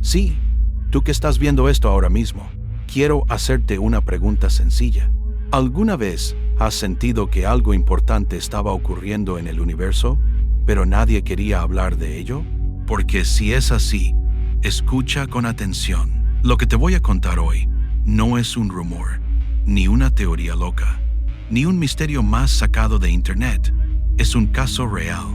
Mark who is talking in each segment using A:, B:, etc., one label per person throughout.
A: Sí, tú que estás viendo esto ahora mismo, quiero hacerte una pregunta sencilla. ¿Alguna vez has sentido que algo importante estaba ocurriendo en el universo, pero nadie quería hablar de ello? Porque si es así, escucha con atención. Lo que te voy a contar hoy no es un rumor, ni una teoría loca, ni un misterio más sacado de internet. Es un caso real.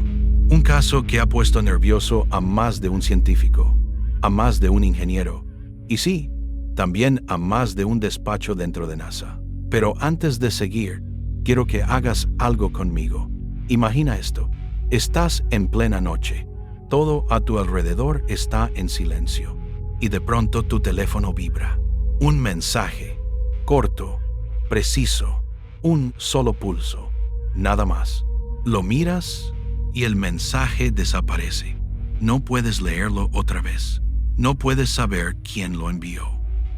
A: Un caso que ha puesto nervioso a más de un científico, a más de un ingeniero, y sí, también a más de un despacho dentro de NASA. Pero antes de seguir, quiero que hagas algo conmigo. Imagina esto. Estás en plena noche. Todo a tu alrededor está en silencio. Y de pronto tu teléfono vibra. Un mensaje. Corto, preciso, un solo pulso. Nada más. Lo miras y el mensaje desaparece. No puedes leerlo otra vez. No puedes saber quién lo envió.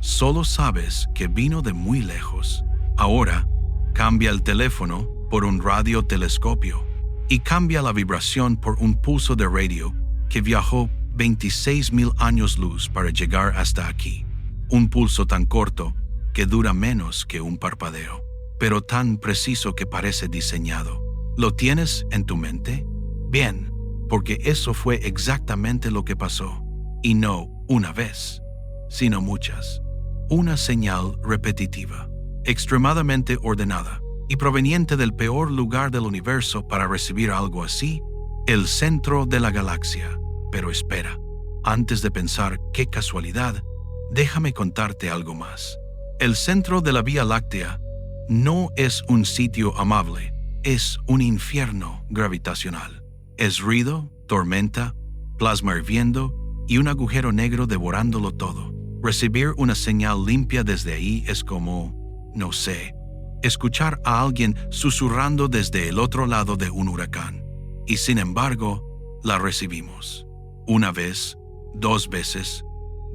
A: Solo sabes que vino de muy lejos. Ahora, cambia el teléfono por un radiotelescopio y cambia la vibración por un pulso de radio que viajó 26,000 años luz para llegar hasta aquí. Un pulso tan corto que dura menos que un parpadeo, pero tan preciso que parece diseñado. ¿Lo tienes en tu mente? Bien, porque eso fue exactamente lo que pasó. Y no una vez, sino muchas. Una señal repetitiva, extremadamente ordenada y proveniente del peor lugar del universo para recibir algo así, el centro de la galaxia. Pero espera, antes de pensar qué casualidad, déjame contarte algo más. El centro de la Vía Láctea no es un sitio amable, es un infierno gravitacional. Es ruido, tormenta, plasma hirviendo y un agujero negro devorándolo todo. Recibir una señal limpia desde ahí es como, no sé, escuchar a alguien susurrando desde el otro lado de un huracán. Y sin embargo, la recibimos. Una vez, 2 veces,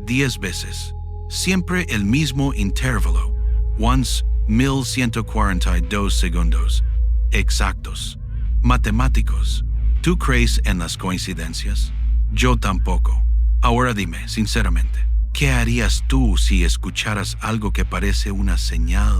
A: 10 veces. Siempre el mismo intervalo. Once 1142 segundos. Exactos. Matemáticos. ¿Tú crees en las coincidencias? Yo tampoco. Ahora dime, sinceramente, ¿qué harías tú si escucharas algo que parece una señal,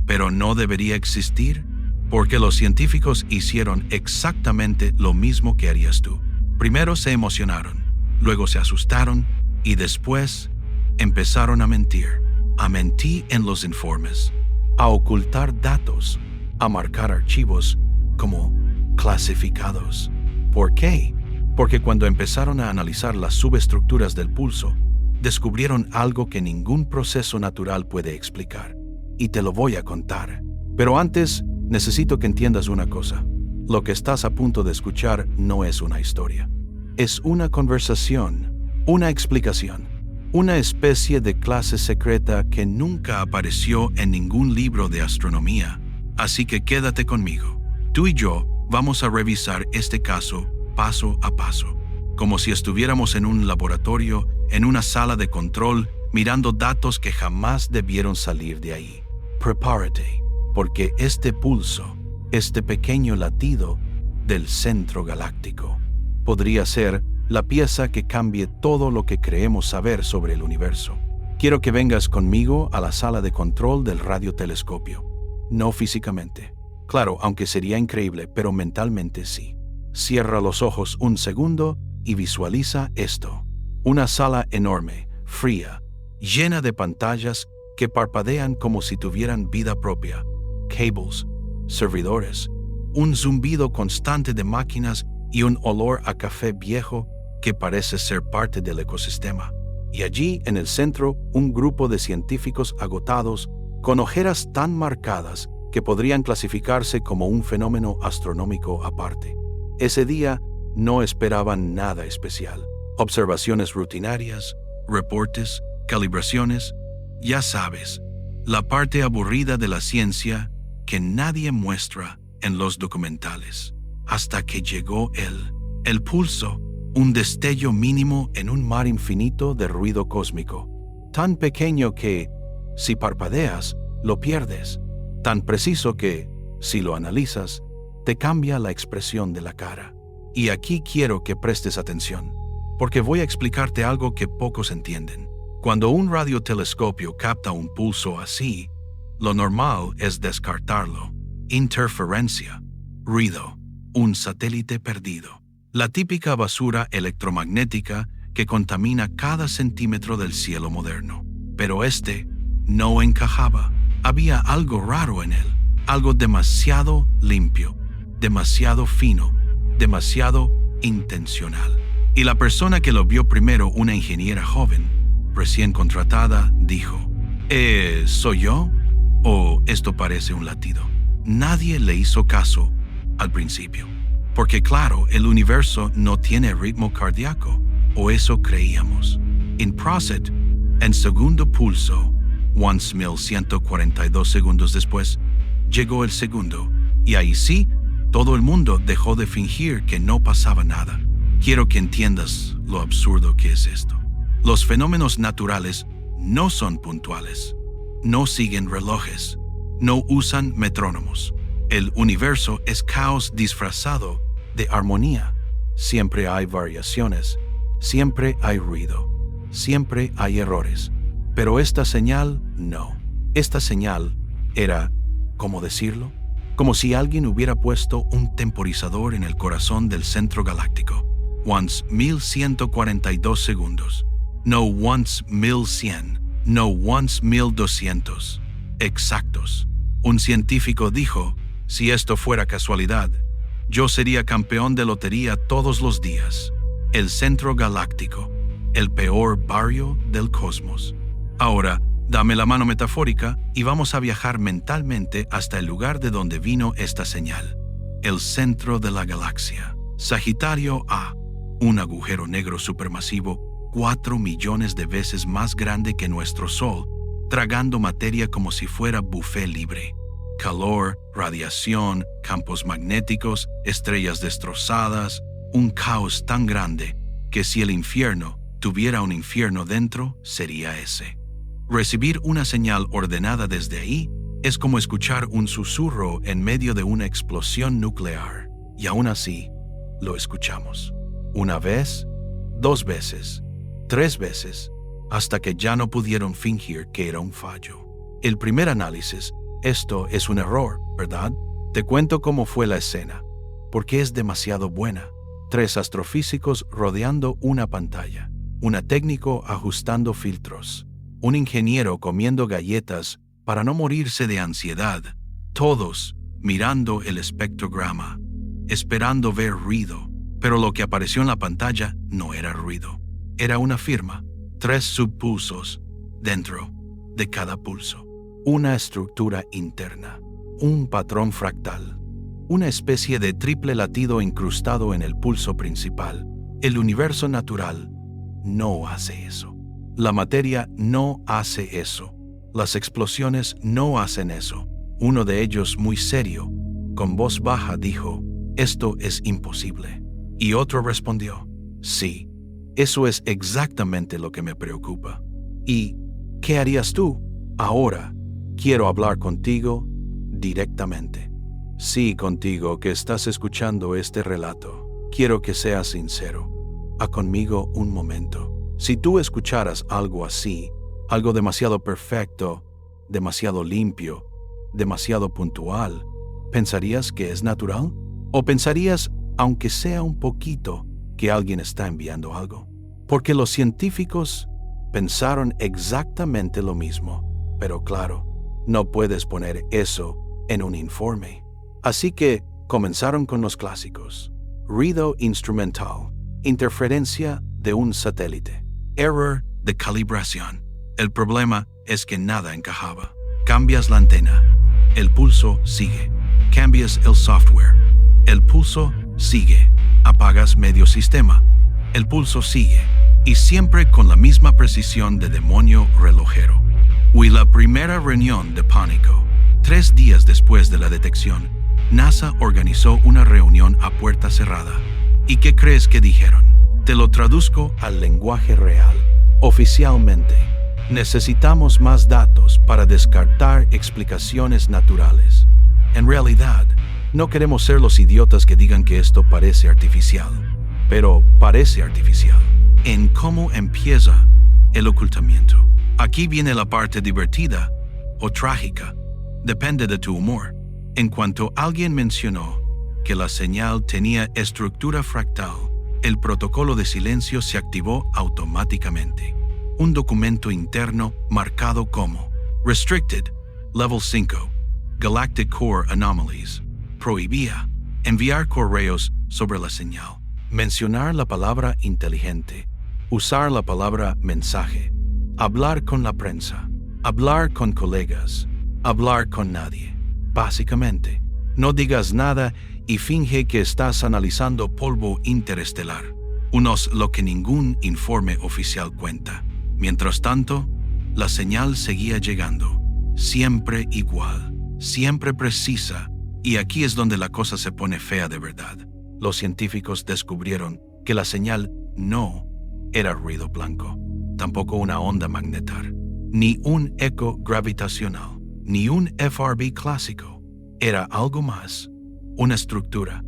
A: pero no debería existir? Porque los científicos hicieron exactamente lo mismo que harías tú. Primero se emocionaron, luego se asustaron y después empezaron a mentir en los informes, a ocultar datos, a marcar archivos como clasificados. ¿Por qué? Porque cuando empezaron a analizar las subestructuras del pulso, descubrieron algo que ningún proceso natural puede explicar. Y te lo voy a contar. Pero antes, necesito que entiendas una cosa. Lo que estás a punto de escuchar no es una historia. Es una conversación, una explicación, una especie de clase secreta que nunca apareció en ningún libro de astronomía. Así que quédate conmigo. Tú y yo vamos a revisar este caso paso a paso, como si estuviéramos en un laboratorio, en una sala de control, mirando datos que jamás debieron salir de ahí. Prepárate, porque este pulso, este pequeño latido del centro galáctico, podría ser la pieza que cambie todo lo que creemos saber sobre el universo. Quiero que vengas conmigo a la sala de control del radiotelescopio. No físicamente. Claro, aunque sería increíble, pero mentalmente sí. Cierra los ojos un segundo y visualiza esto. Una sala enorme, fría, llena de pantallas que parpadean como si tuvieran vida propia. Cables, servidores, un zumbido constante de máquinas y un olor a café viejo que parece ser parte del ecosistema. Y allí, en el centro, un grupo de científicos agotados, con ojeras tan marcadas que podrían clasificarse como un fenómeno astronómico aparte. Ese día no esperaban nada especial. Observaciones rutinarias, reportes, calibraciones, ya sabes, la parte aburrida de la ciencia que nadie muestra en los documentales. Hasta que llegó el pulso, un destello mínimo en un mar infinito de ruido cósmico, tan pequeño que, si parpadeas, lo pierdes, tan preciso que, si lo analizas, te cambia la expresión de la cara. Y aquí quiero que prestes atención. porque voy a explicarte algo que pocos entienden. Cuando un radiotelescopio capta un pulso así, lo normal es descartarlo. Interferencia, ruido, un satélite perdido. La típica basura electromagnética que contamina cada centímetro del cielo moderno. Pero este no encajaba. Había algo raro en él, algo demasiado limpio, demasiado fino, demasiado intencional. Y la persona que lo vio primero, una ingeniera joven, recién contratada, dijo: ¿soy yo? ¿O esto parece un latido? Nadie le hizo caso al principio, porque claro, el universo no tiene ritmo cardíaco, o eso creíamos. En Prosit, en segundo pulso, 1142 segundos después, llegó el segundo, y ahí sí, todo el mundo dejó de fingir que no pasaba nada. Quiero que entiendas lo absurdo que es esto. Los fenómenos naturales no son puntuales, no siguen relojes, no usan metrónomos. El universo es caos disfrazado de armonía. Siempre hay variaciones, siempre hay ruido, siempre hay errores. Pero esta señal no. Esta señal era, ¿cómo decirlo? Como si alguien hubiera puesto un temporizador en el corazón del centro galáctico. Once 1142 segundos. No once 1100. No once 1200. Exactos. Un científico dijo: si esto fuera casualidad, yo sería campeón de lotería todos los días. El centro galáctico, el peor barrio del cosmos. Ahora, dame la mano metafórica y vamos a viajar mentalmente hasta el lugar de donde vino esta señal. El centro de la galaxia. Sagitario A, un agujero negro supermasivo 4 millones de veces más grande que nuestro Sol, tragando materia como si fuera buffet libre. Calor, radiación, campos magnéticos, estrellas destrozadas, un caos tan grande que si el infierno tuviera un infierno dentro, sería ese. Recibir una señal ordenada desde ahí es como escuchar un susurro en medio de una explosión nuclear. Y aún así, lo escuchamos. Una vez, 2 veces, 3 veces, hasta que ya no pudieron fingir que era un fallo. El primer análisis: esto es un error, ¿verdad? Te cuento cómo fue la escena, porque es demasiado buena. 3 astrofísicos rodeando una pantalla, un técnico ajustando filtros, un ingeniero comiendo galletas para no morirse de ansiedad, todos mirando el espectrograma, esperando ver ruido, pero lo que apareció en la pantalla no era ruido, era una firma, 3 subpulsos dentro de cada pulso, una estructura interna, un patrón fractal, una especie de triple latido incrustado en el pulso principal. El universo natural no hace eso. La materia no hace eso. Las explosiones no hacen eso. Uno de ellos, muy serio, con voz baja, dijo: «Esto es imposible». Y otro respondió: «Sí, eso es exactamente lo que me preocupa». ¿Y qué harías tú? Ahora quiero hablar contigo directamente. Sí, contigo que estás escuchando este relato. Quiero que seas sincero. Conmigo un momento. Si tú escucharas algo así, algo demasiado perfecto, demasiado limpio, demasiado puntual, ¿pensarías que es natural? ¿O pensarías, aunque sea un poquito, que alguien está enviando algo? Porque los científicos pensaron exactamente lo mismo. Pero claro, no puedes poner eso en un informe. Así que comenzaron con los clásicos: ruido instrumental, interferencia de un satélite, error de calibración. El problema es que nada encajaba. Cambias la antena, el pulso sigue. Cambias el software, el pulso sigue. Apagas medio sistema, el pulso sigue. Y siempre con la misma precisión de demonio relojero. Y la primera reunión de pánico. 3 días después de la detección, NASA organizó una reunión a puerta cerrada. ¿Y qué crees que dijeron? Te lo traduzco al lenguaje real. Oficialmente, necesitamos más datos para descartar explicaciones naturales. En realidad, no queremos ser los idiotas que digan que esto parece artificial, pero parece artificial. en cómo empieza el ocultamiento. Aquí viene la parte divertida o trágica, depende de tu humor. En cuanto alguien mencionó que la señal tenía estructura fractal, el protocolo de silencio se activó automáticamente. Un documento interno marcado como Restricted, Level 5, Galactic Core Anomalies, prohibía enviar correos sobre la señal, mencionar la palabra inteligente, usar la palabra mensaje, hablar con la prensa, hablar con colegas, hablar con nadie. Básicamente, no digas nada y finge que estás analizando polvo interestelar, lo que ningún informe oficial cuenta. Mientras tanto, la señal seguía llegando, siempre igual, siempre precisa, y aquí es donde la cosa se pone fea de verdad. Los científicos descubrieron que la señal no era ruido blanco, tampoco una onda magnetar, ni un eco gravitacional, ni un FRB clásico. Era algo más, una estructura,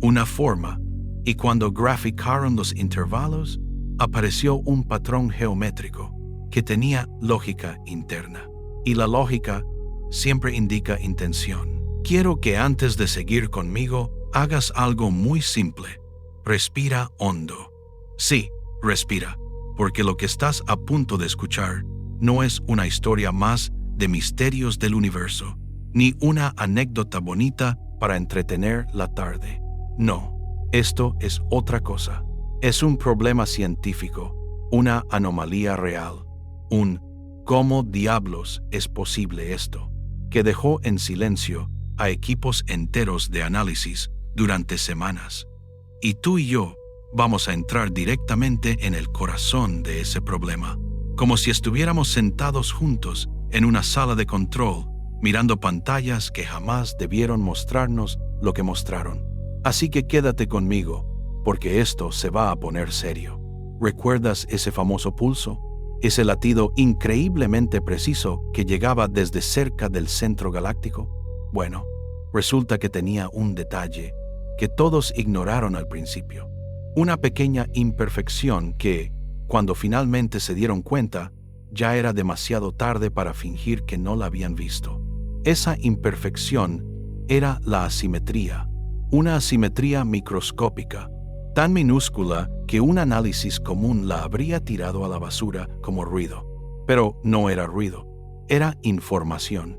A: una forma, y cuando graficaron los intervalos, apareció un patrón geométrico que tenía lógica interna. Y la lógica siempre indica intención. Quiero que antes de seguir conmigo, hagas algo muy simple. Respira hondo. Sí, respira, porque lo que estás a punto de escuchar no es una historia más de misterios del universo, ni una anécdota bonita para entretener la tarde. No, esto es otra cosa. Es un problema científico, una anomalía real, un ¿cómo diablos es posible esto?, que dejó en silencio a equipos enteros de análisis durante semanas. Y tú y yo vamos a entrar directamente en el corazón de ese problema, como si estuviéramos sentados juntos en una sala de control, mirando pantallas que jamás debieron mostrarnos lo que mostraron. Así que quédate conmigo, porque esto se va a poner serio. ¿Recuerdas ese famoso pulso? Ese latido increíblemente preciso que llegaba desde cerca del centro galáctico. Bueno, resulta que tenía un detalle que todos ignoraron al principio. Una pequeña imperfección que, cuando finalmente se dieron cuenta, ya era demasiado tarde para fingir que no la habían visto. Esa imperfección era la asimetría, una asimetría microscópica, tan minúscula que un análisis común la habría tirado a la basura como ruido. Pero no era ruido, era información.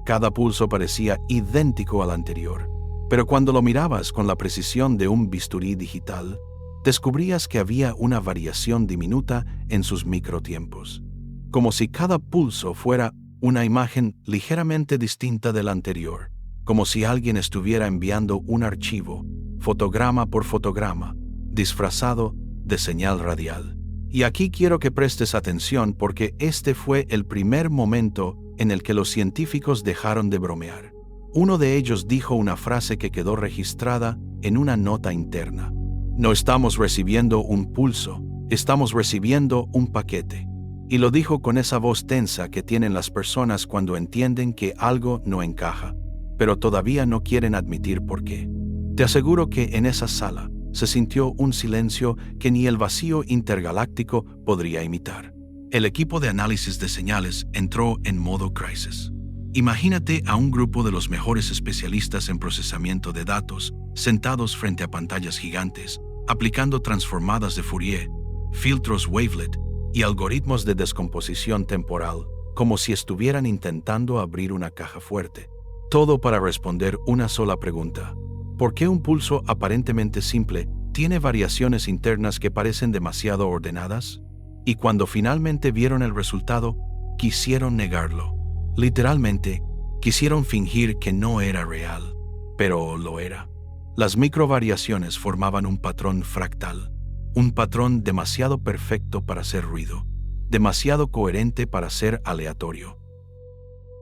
A: Cada pulso parecía idéntico al anterior, pero cuando lo mirabas con la precisión de un bisturí digital, descubrías que había una variación diminuta en sus microtiempos, como si cada pulso fuera una imagen ligeramente distinta del anterior, como si alguien estuviera enviando un archivo, fotograma por fotograma, disfrazado de señal radial. Y aquí quiero que prestes atención porque este fue el primer momento en el que los científicos dejaron de bromear. Uno de ellos dijo una frase que quedó registrada en una nota interna. No estamos recibiendo un pulso, estamos recibiendo un paquete. Y lo dijo con esa voz tensa que tienen las personas cuando entienden que algo no encaja, pero todavía no quieren admitir por qué. Te aseguro que en esa sala se sintió un silencio que ni el vacío intergaláctico podría imitar. El equipo de análisis de señales entró en modo crisis. Imagínate a un grupo de los mejores especialistas en procesamiento de datos sentados frente a pantallas gigantes, aplicando transformadas de Fourier, filtros wavelet y algoritmos de descomposición temporal, como si estuvieran intentando abrir una caja fuerte. Todo para responder una sola pregunta. ¿Por qué un pulso aparentemente simple tiene variaciones internas que parecen demasiado ordenadas? Y cuando finalmente vieron el resultado, quisieron negarlo. Literalmente, quisieron fingir que no era real, pero lo era. Las microvariaciones formaban un patrón fractal, un patrón demasiado perfecto para ser ruido, demasiado coherente para ser aleatorio,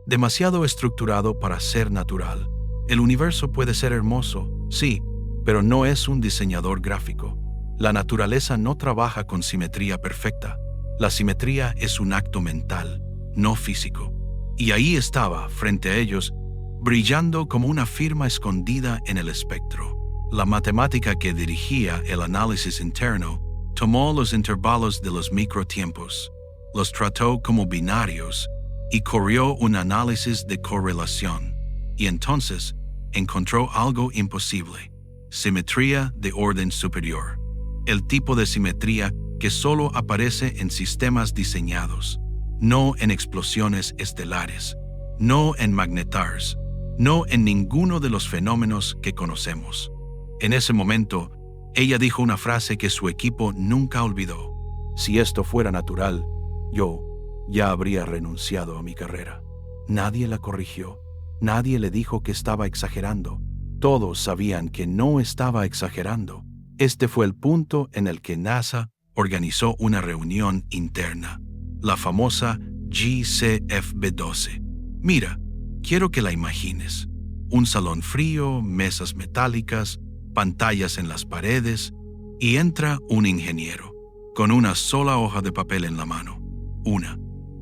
A: demasiado estructurado para ser natural. El universo puede ser hermoso, sí, pero no es un diseñador gráfico. La naturaleza no trabaja con simetría perfecta. La simetría es un acto mental, no físico. Y ahí estaba, frente a ellos, brillando como una firma escondida en el espectro. La matemática que dirigía el análisis interno tomó los intervalos de los microtiempos, los trató como binarios y corrió un análisis de correlación. Y entonces encontró algo imposible: simetría de orden superior. El tipo de simetría que solo aparece en sistemas diseñados, no en explosiones estelares, no en magnetars, no en ninguno de los fenómenos que conocemos. En ese momento, ella dijo una frase que su equipo nunca olvidó: si esto fuera natural, yo ya habría renunciado a mi carrera. Nadie la corrigió, nadie le dijo que estaba exagerando. Todos sabían que no estaba exagerando. Este fue el punto en el que NASA organizó una reunión interna, la famosa GCFB12. Mira, quiero que la imagines. Un salón frío, mesas metálicas, pantallas en las paredes, y entra un ingeniero, con una sola hoja de papel en la mano,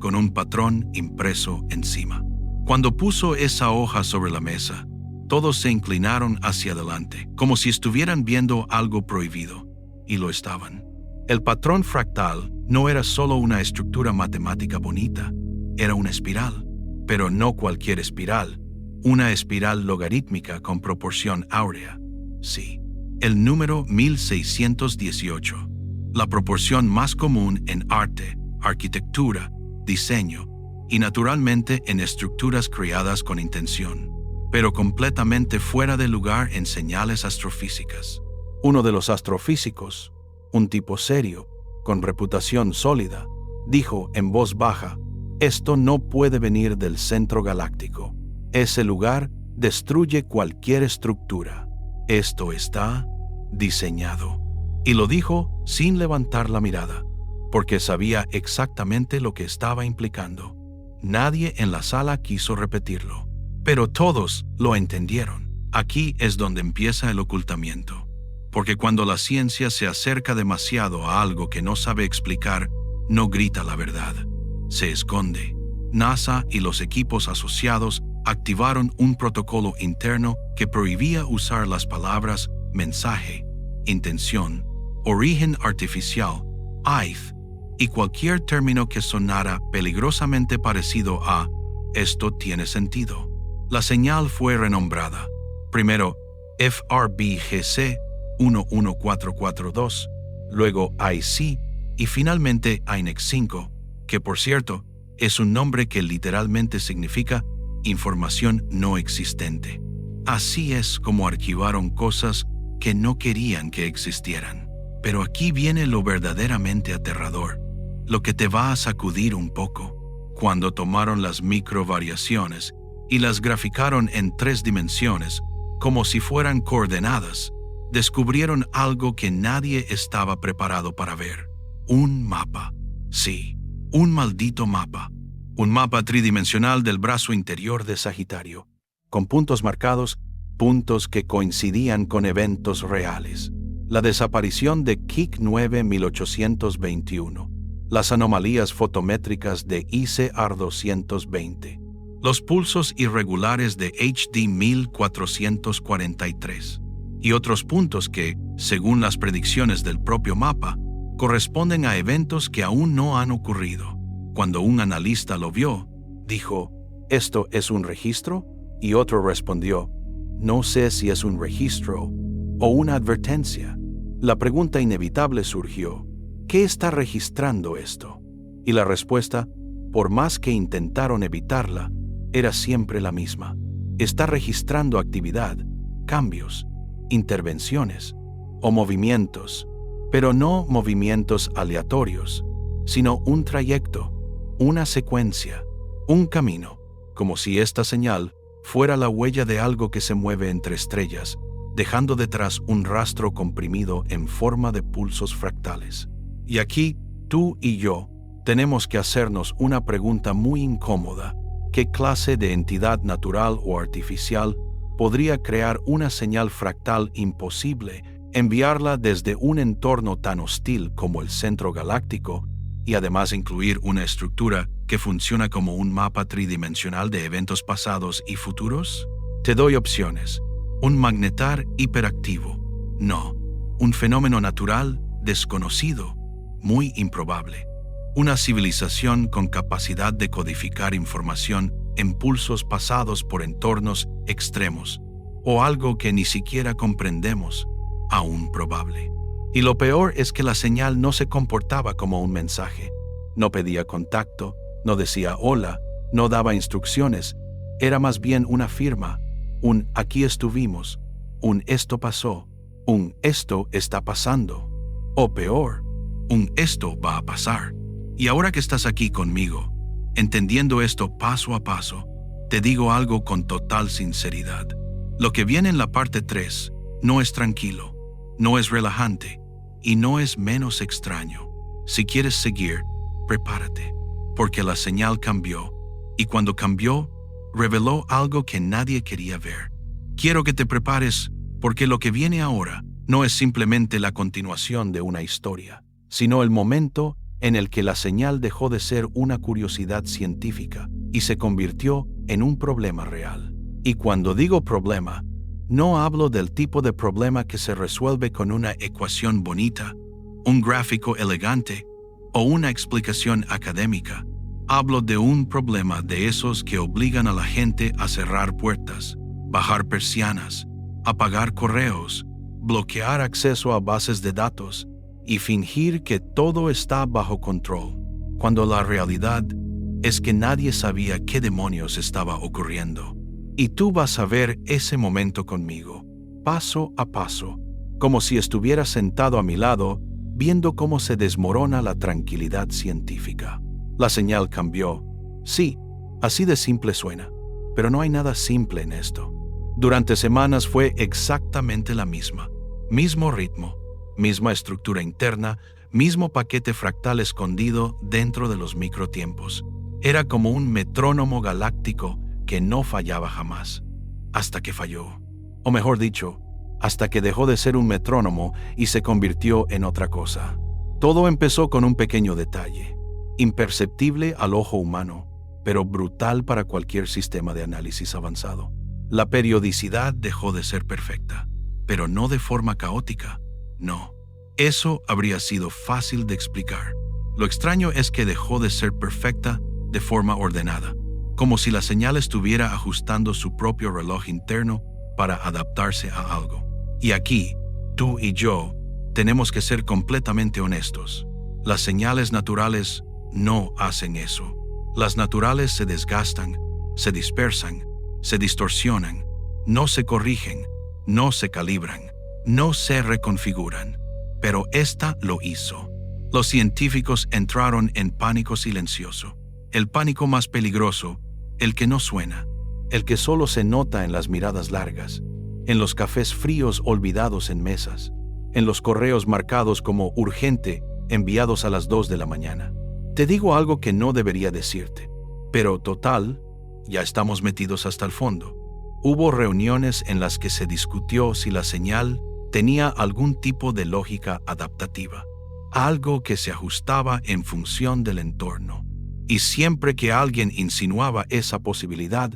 A: con un patrón impreso encima. Cuando puso esa hoja sobre la mesa, todos se inclinaron hacia adelante, como si estuvieran viendo algo prohibido, y lo estaban. El patrón fractal no era solo una estructura matemática bonita, era una espiral, pero no cualquier espiral, una espiral logarítmica con proporción áurea. Sí, el número 1618, la proporción más común en arte, arquitectura, diseño y naturalmente en estructuras creadas con intención, pero completamente fuera de lugar en señales astrofísicas. Uno de los astrofísicos, un tipo serio, con reputación sólida, dijo en voz baja: esto no puede venir del centro galáctico. Ese lugar destruye cualquier estructura. Esto está diseñado. Y lo dijo sin levantar la mirada, porque sabía exactamente lo que estaba implicando. Nadie en la sala quiso repetirlo, pero todos lo entendieron. Aquí es donde empieza el ocultamiento, porque cuando la ciencia se acerca demasiado a algo que no sabe explicar, no grita la verdad, se esconde. NASA y los equipos asociados activaron un protocolo interno que prohibía usar las palabras mensaje, intención, origen artificial, AIF, y cualquier término que sonara peligrosamente parecido a «esto tiene sentido». La señal fue renombrada, primero FRBGC 11442, luego IC y finalmente INEX 5, que por cierto es un nombre que literalmente significa información no existente. Así es como archivaron cosas que no querían que existieran. Pero aquí viene lo verdaderamente aterrador, lo que te va a sacudir un poco. Cuando tomaron las microvariaciones y las graficaron en 3 dimensiones, como si fueran coordenadas, descubrieron algo que nadie estaba preparado para ver. Un mapa. Sí, un maldito mapa. Un mapa tridimensional del brazo interior de Sagitario, con puntos marcados, puntos que coincidían con eventos reales. La desaparición de KIC 9.1821, las anomalías fotométricas de ICR 220, los pulsos irregulares de HD 1443 y otros puntos que, según las predicciones del propio mapa, corresponden a eventos que aún no han ocurrido. Cuando un analista lo vio, dijo: ¿esto es un registro? Y otro respondió: no sé si es un registro o una advertencia. La pregunta inevitable surgió: ¿qué está registrando esto? Y la respuesta, por más que intentaron evitarla, era siempre la misma. Está registrando actividad, cambios, intervenciones o movimientos, pero no movimientos aleatorios, sino un trayecto, una secuencia, un camino, como si esta señal fuera la huella de algo que se mueve entre estrellas, dejando detrás un rastro comprimido en forma de pulsos fractales. Y aquí, tú y yo, tenemos que hacernos una pregunta muy incómoda: ¿qué clase de entidad natural o artificial podría crear una señal fractal imposible, enviarla desde un entorno tan hostil como el centro galáctico, y además incluir una estructura que funciona como un mapa tridimensional de eventos pasados y futuros? Te doy opciones. Un magnetar hiperactivo. No. Un fenómeno natural. desconocido, muy improbable. Una civilización con capacidad de codificar información en pulsos pasados por entornos extremos, o algo que ni siquiera comprendemos, aún probable. Y lo peor es que la señal no se comportaba como un mensaje. No pedía contacto, no decía hola, no daba instrucciones. Era más bien una firma, un aquí estuvimos, un esto pasó, un esto está pasando, o peor, un esto va a pasar. Y ahora que estás aquí conmigo, entendiendo esto paso a paso, te digo algo con total sinceridad. Lo que viene en la parte 3 no es tranquilo, no es relajante y no es menos extraño. Si quieres seguir, prepárate, porque la señal cambió, y cuando cambió, reveló algo que nadie quería ver. Quiero que te prepares, porque lo que viene ahora no es simplemente la continuación de una historia, sino el momento en el que la señal dejó de ser una curiosidad científica y se convirtió en un problema real. Y cuando digo problema, no hablo del tipo de problema que se resuelve con una ecuación bonita, un gráfico elegante o una explicación académica. Hablo de un problema de esos que obligan a la gente a cerrar puertas, bajar persianas, apagar correos, bloquear acceso a bases de datos y fingir que todo está bajo control, cuando la realidad es que nadie sabía qué demonios estaba ocurriendo. Y tú vas a ver ese momento conmigo, paso a paso, como si estuvieras sentado a mi lado, viendo cómo se desmorona la tranquilidad científica. La señal cambió. Sí, así de simple suena, pero no hay nada simple en esto. Durante semanas fue exactamente la misma. Mismo ritmo, misma estructura interna, mismo paquete fractal escondido dentro de los microtiempos. Era como un metrónomo galáctico que no fallaba jamás, hasta que falló. O mejor dicho, hasta que dejó de ser un metrónomo y se convirtió en otra cosa. Todo empezó con un pequeño detalle, imperceptible al ojo humano, pero brutal para cualquier sistema de análisis avanzado. La periodicidad dejó de ser perfecta, pero no de forma caótica, no. Eso habría sido fácil de explicar. Lo extraño es que dejó de ser perfecta de forma ordenada, como si la señal estuviera ajustando su propio reloj interno para adaptarse a algo. Y aquí, tú y yo, tenemos que ser completamente honestos. Las señales naturales no hacen eso. Las naturales se desgastan, se dispersan, se distorsionan, no se corrigen, no se calibran, no se reconfiguran. Pero esta lo hizo. Los científicos entraron en pánico silencioso. El pánico más peligroso, el que no suena, el que solo se nota en las miradas largas, en los cafés fríos olvidados en mesas, en los correos marcados como urgente enviados a las 2 de la mañana. Te digo algo que no debería decirte, pero total, ya estamos metidos hasta el fondo. Hubo reuniones en las que se discutió si la señal tenía algún tipo de lógica adaptativa, algo que se ajustaba en función del entorno. Y siempre que alguien insinuaba esa posibilidad,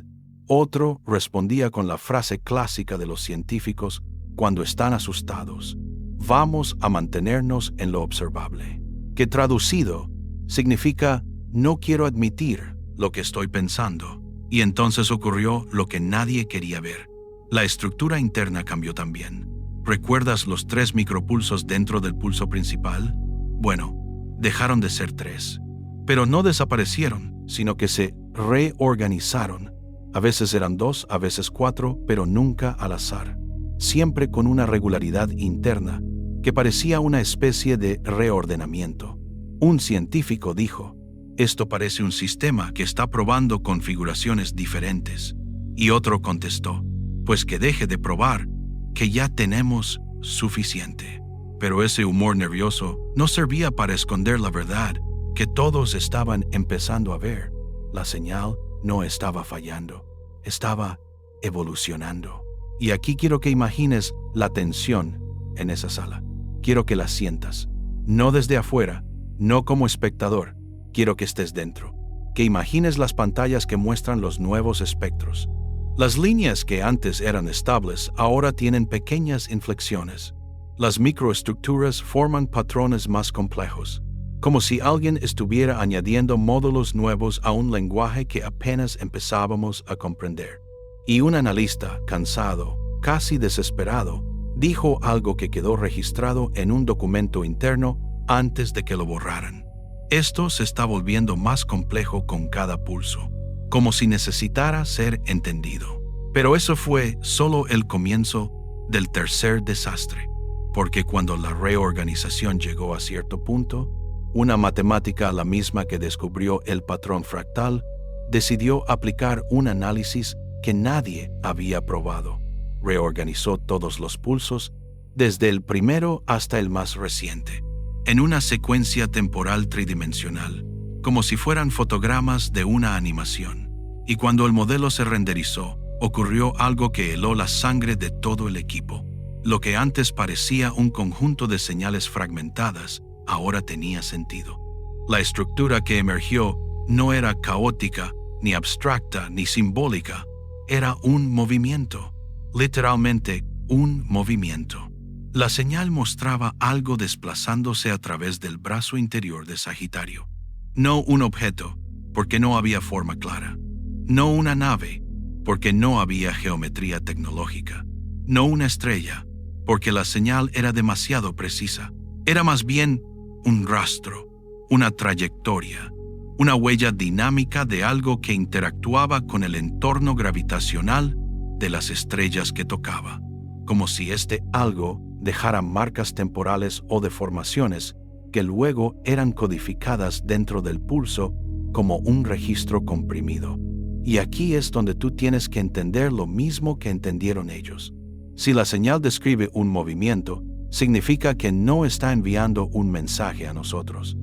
A: otro respondía con la frase clásica de los científicos cuando están asustados: vamos a mantenernos en lo observable, que traducido significa no quiero admitir lo que estoy pensando. Y entonces ocurrió lo que nadie quería ver. La estructura interna cambió también. ¿Recuerdas los 3 micropulsos dentro del pulso principal? Bueno, dejaron de ser 3. Pero no desaparecieron, sino que se reorganizaron. A veces eran 2, a veces 4, pero nunca al azar. Siempre con una regularidad interna que parecía una especie de reordenamiento. Un científico dijo: esto parece un sistema que está probando configuraciones diferentes. Y otro contestó: pues que deje de probar, que ya tenemos suficiente. Pero ese humor nervioso no servía para esconder la verdad que todos estaban empezando a ver. La señal no estaba fallando, estaba evolucionando. Y aquí quiero que imagines la tensión en esa sala. Quiero que la sientas, no desde afuera, no como espectador. Quiero que estés dentro, que imagines las pantallas que muestran los nuevos espectros. Las líneas que antes eran estables ahora tienen pequeñas inflexiones. Las microestructuras forman patrones más complejos, como si alguien estuviera añadiendo módulos nuevos a un lenguaje que apenas empezábamos a comprender. Y un analista, cansado, casi desesperado, dijo algo que quedó registrado en un documento interno antes de que lo borraran. Esto se está volviendo más complejo con cada pulso, como si necesitara ser entendido. Pero eso fue solo el comienzo del tercer desastre, porque cuando la reorganización llegó a cierto punto, una matemática, la misma que descubrió el patrón fractal, decidió aplicar un análisis que nadie había probado. Reorganizó todos los pulsos, desde el primero hasta el más reciente, en una secuencia temporal tridimensional, como si fueran fotogramas de una animación. Y cuando el modelo se renderizó, ocurrió algo que heló la sangre de todo el equipo. Lo que antes parecía un conjunto de señales fragmentadas, ahora tenía sentido. La estructura que emergió no era caótica, ni abstracta, ni simbólica. Era un movimiento, literalmente un movimiento. La señal mostraba algo desplazándose a través del brazo interior de Sagitario. No un objeto, porque no había forma clara. No una nave, porque no había geometría tecnológica. No una estrella, porque la señal era demasiado precisa. Era más bien un rastro, una trayectoria, una huella dinámica de algo que interactuaba con el entorno gravitacional de las estrellas que tocaba, como si este algo dejara marcas temporales o deformaciones que luego eran codificadas dentro del pulso como un registro comprimido. Y aquí es donde tú tienes que entender lo mismo que entendieron ellos. Si la señal describe un movimiento, significa que no está enviando un mensaje a nosotros.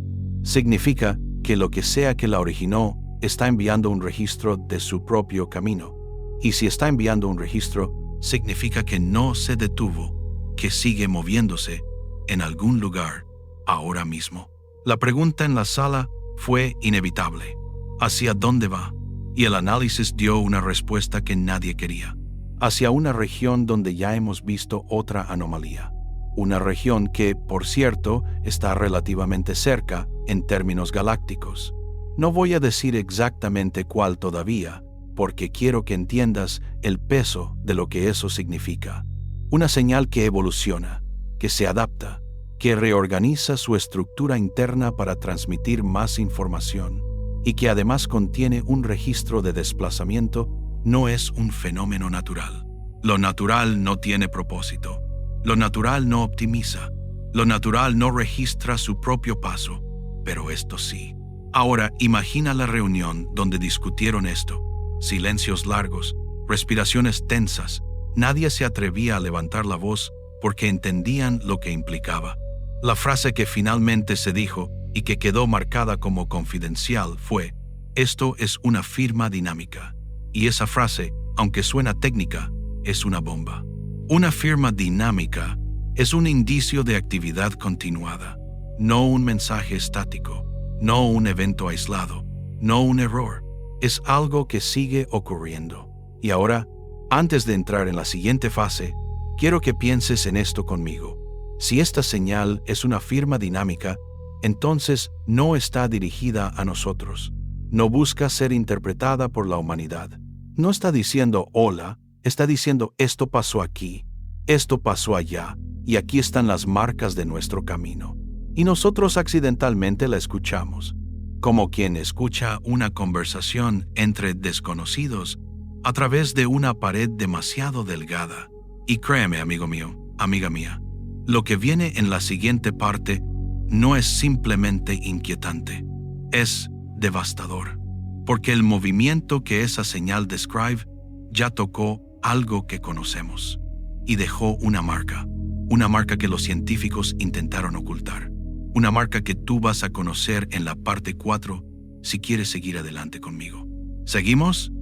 A: Significa que lo que sea que la originó está enviando un registro de su propio camino. Y si está enviando un registro, significa que no se detuvo, que sigue moviéndose en algún lugar ahora mismo. La pregunta en la sala fue inevitable. ¿Hacia dónde va? Y el análisis dio una respuesta que nadie quería. Hacia una región donde ya hemos visto otra anomalía. Una región que, por cierto, está relativamente cerca en términos galácticos. No voy a decir exactamente cuál todavía, porque quiero que entiendas el peso de lo que eso significa. Una señal que evoluciona, que se adapta, que reorganiza su estructura interna para transmitir más información, y que además contiene un registro de desplazamiento, no es un fenómeno natural. Lo natural no tiene propósito. Lo natural no optimiza. Lo natural no registra su propio paso. Pero esto sí. Ahora imagina la reunión donde discutieron esto. Silencios largos, respiraciones tensas. Nadie se atrevía a levantar la voz porque entendían lo que implicaba. La frase que finalmente se dijo y que quedó marcada como confidencial fue: esto es una firma dinámica. Y esa frase, aunque suena técnica, es una bomba. Una firma dinámica es un indicio de actividad continuada, no un mensaje estático, no un evento aislado, no un error. Es algo que sigue ocurriendo. Y ahora, antes de entrar en la siguiente fase, quiero que pienses en esto conmigo. Si esta señal es una firma dinámica, entonces no está dirigida a nosotros. No busca ser interpretada por la humanidad. No está diciendo hola, está diciendo esto pasó aquí, esto pasó allá, y aquí están las marcas de nuestro camino. Y nosotros accidentalmente la escuchamos, como quien escucha una conversación entre desconocidos a través de una pared demasiado delgada. Y créeme, amigo mío, amiga mía, lo que viene en la siguiente parte no es simplemente inquietante, es devastador, porque el movimiento que esa señal describe ya tocó algo que conocemos y dejó una marca que los científicos intentaron ocultar, una marca que tú vas a conocer en la parte 4 si quieres seguir adelante conmigo. ¿Seguimos?